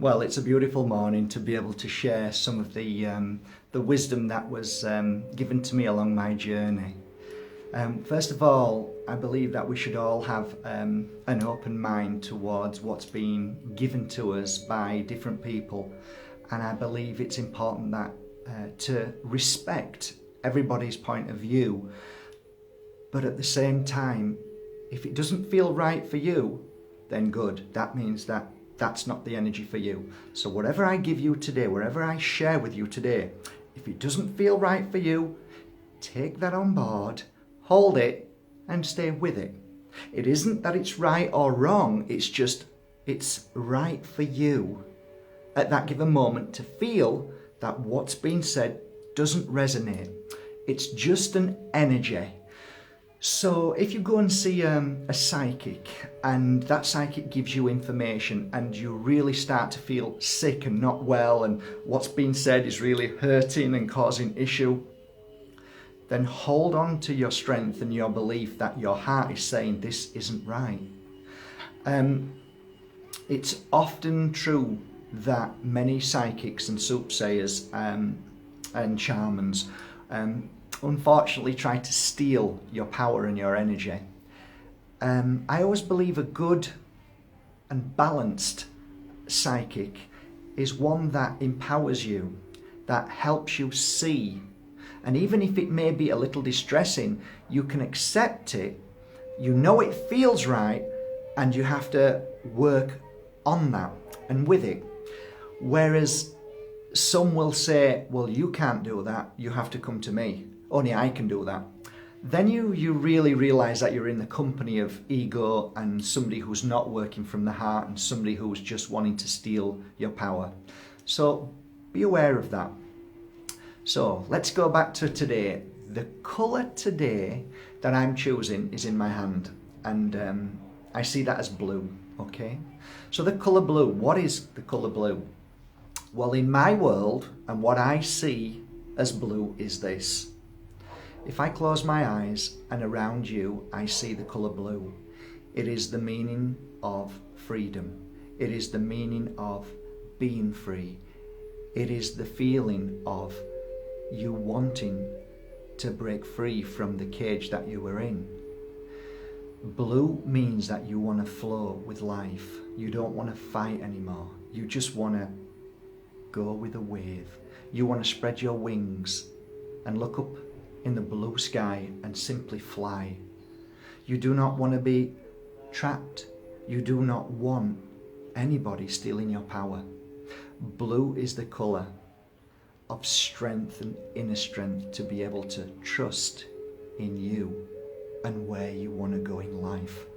Well, it's a beautiful morning to be able to share some of the wisdom that was given to me along my journey. First of all, I believe that we should all have an open mind towards what's been given to us by different people, and I believe it's important that to respect everybody's point of view, but at the same time, if it doesn't feel right for you, then good. That means that that's not the energy for you. So whatever I give you today, whatever I share with you today, if it doesn't feel right for you, take that on board, hold it, and stay with it. It isn't that it's right or wrong, it's just it's right for you at that given moment to feel that what's been said doesn't resonate. It's just an energy. So if you go and see a psychic and that psychic gives you information and you really start to feel sick and not well and what's being said is really hurting and causing issue, then hold on to your strength and your belief that your heart is saying this isn't right. It's often true that many psychics and soothsayers and shamans unfortunately try to steal your power and your energy. I always believe a good and balanced psychic is one that empowers you, that helps you see, and even if it may be a little distressing, you can accept it, you know it feels right, and you have to work on that and with it. Whereas some will say, well, you can't do that, you have to come to me. Only I can do that. Then you really realise that you're in the company of ego and somebody who's not working from the heart and somebody who's just wanting to steal your power. So be aware of that. So let's go back to today. The colour today that I'm choosing is in my hand, and I see that as blue, okay? So the colour blue, what is the colour blue? Well, in my world, and what I see as blue is this. If I close my eyes and around you I see the colour blue, it is the meaning of freedom. It is the meaning of being free. It is the feeling of you wanting to break free from the cage that you were in. Blue means that you want to flow with life. You don't want to fight anymore. You just want to go with the wave. You want to spread your wings and look up in the blue sky and simply fly. You do not want to be trapped. You do not want anybody stealing your power. Blue is the colour of strength and inner strength to be able to trust in you and where you want to go in life.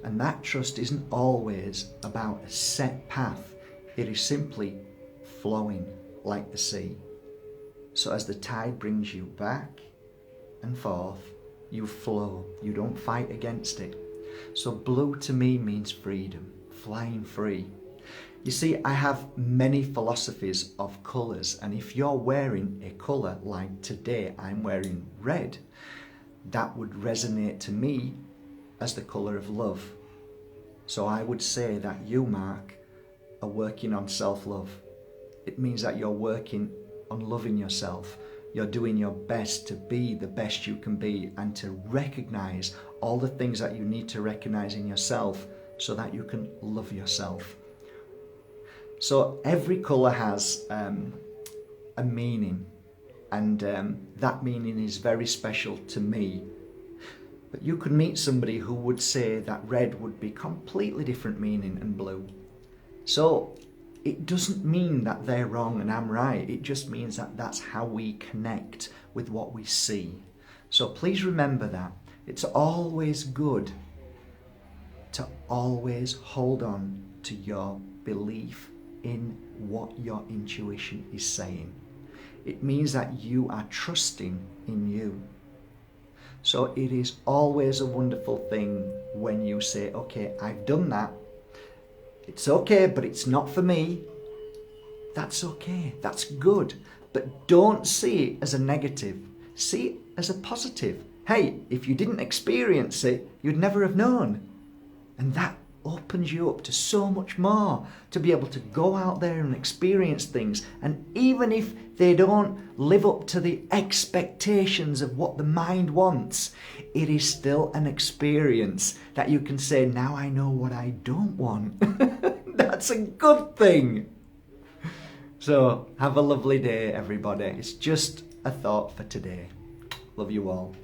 And that trust isn't always about a set path. It is simply flowing like the sea. So as the tide brings you back and forth, you flow. You don't fight against it. So blue to me means freedom, flying free. You see, I have many philosophies of colours, and if you're wearing a colour like today I'm wearing red, that would resonate to me as the colour of love. So I would say that you, Mark, are working on self-love. It means that you're working on loving yourself. You're doing your best to be the best you can be and to recognise all the things that you need to recognise in yourself so that you can love yourself. So every colour has a meaning, and that meaning is very special to me. But you could meet somebody who would say that red would be completely different meaning and blue. So it doesn't mean that they're wrong and I'm right. It just means that that's how we connect with what we see. So please remember that. It's always good to always hold on to your belief in what your intuition is saying. It means that you are trusting in you. So it is always a wonderful thing when you say, okay, I've done that. It's okay, but it's not for me. That's okay. That's good. But don't see it as a negative. See it as a positive. Hey, if you didn't experience it, you'd never have known. And that opens you up to so much more, to be able to go out there and experience things. And even if they don't live up to the expectations of what the mind wants, it is still an experience that you can say, now I know what I don't want. That's a good thing. So have a lovely day, everybody. It's just a thought for today. Love you all.